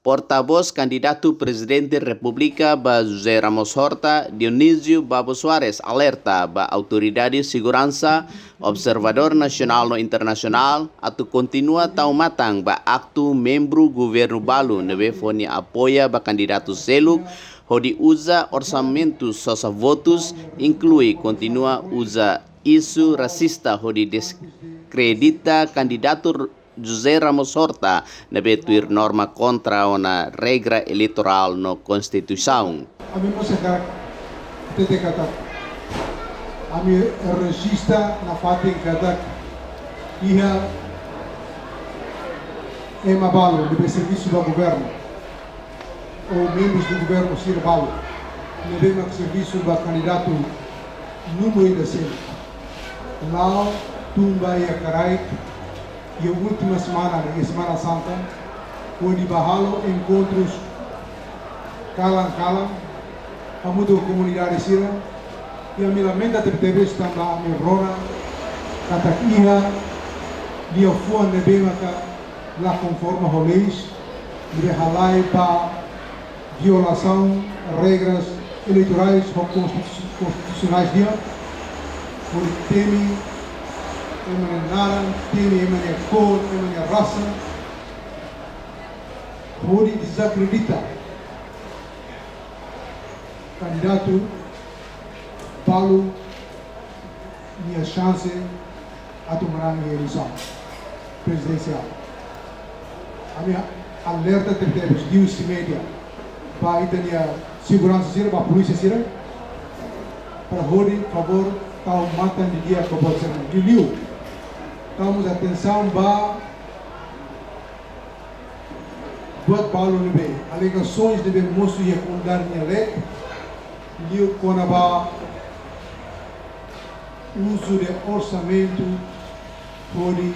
Porta-voz candidato presidente República ba José Ramos Horta, Dionísio Babo Soares, alerta ba autoridade segurança, observador nacional no internacional, atu continua tau matang ba aktu membro governo balu nebe foni apoia ba candidato seluk, hodi usa orçamento sosa votos, inclui continua usa isu rasista hodi descredita candidato José Ramos Horta nebe tuir norma contra una regra eleitoral no Constituição. A mim você quer ter kata. A mim registra na fatin kata. Ia mabalo de serviço do governo. Ou membros do governo sir balo. Nebe mak serviço do candidato número da sim. Lá tumba ia carai. E a última semana, na Semana Santa, onde bahalo encontros kalang-kalang, a muda comunidade sira, e a minha lamenta de TV também a minha rona, kata iha, dia fuan de bemaka, lá conforme a leis, de halai para violação regras eleitorais ou constitucionais dia, por teme emana teme emana cor, emana raça, pode desacreditar candidato Paulo minha chance a tomar a minha eleição presidencial. A minha alerta de news media para a segurança sira, para a polícia sira, para hoje, por favor, tal matan de dia que pode ser Liu. Estamos atenção para buat Paulo nebe alegações de moço ia condar minha lei Liu com a uso de orçamento pode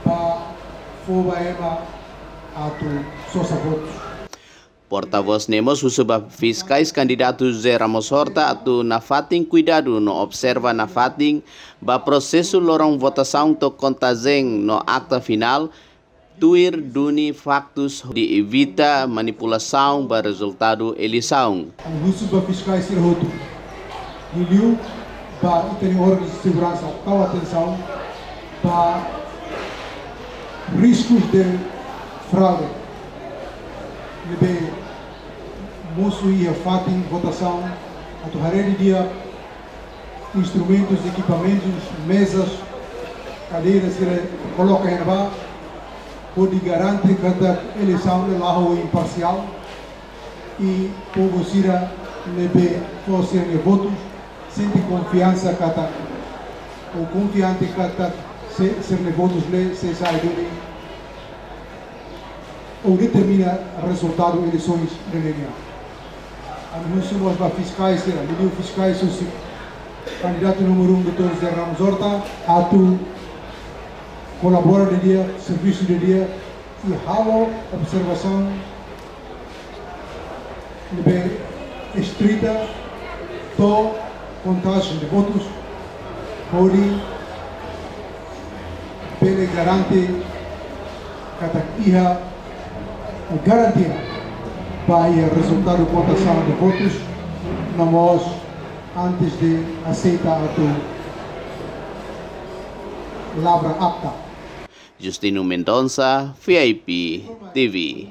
para fobaema ato sosa votos. Porta-voz Nemos Husuba Fiscais candidato José Ramos Horta atu na fating cuidado no observa na fating ba processo lorong votação to contagem no acta final tuir duni factus de evita manipulação ba resultado eleição. Husuba Fiscais ser roto. Liu ba tem órgãos de segurança tal atenção ba riscos de fraude. Lebe moço ia fatin votação a torre de dia instrumentos, equipamentos, mesas, cadeiras que coloca em bar pode garantir que a eleição é lá imparcial e povo sira lebe força de votos sente confiança kata ou confiante kata ser votos le se sai dele ou determina o resultado das eleições de linha. Nós somos fiscais, o fiscais são candidato número 1 Dr. José Ramos Horta, atu colabora de dia, serviço de dia e halo observação bem estrita do contagem de votos pode pele garante kata iha garantia para o resultado da votação de votos nós antes de aceitar a tua palavra apta. Justino Mendonça, VIP TV.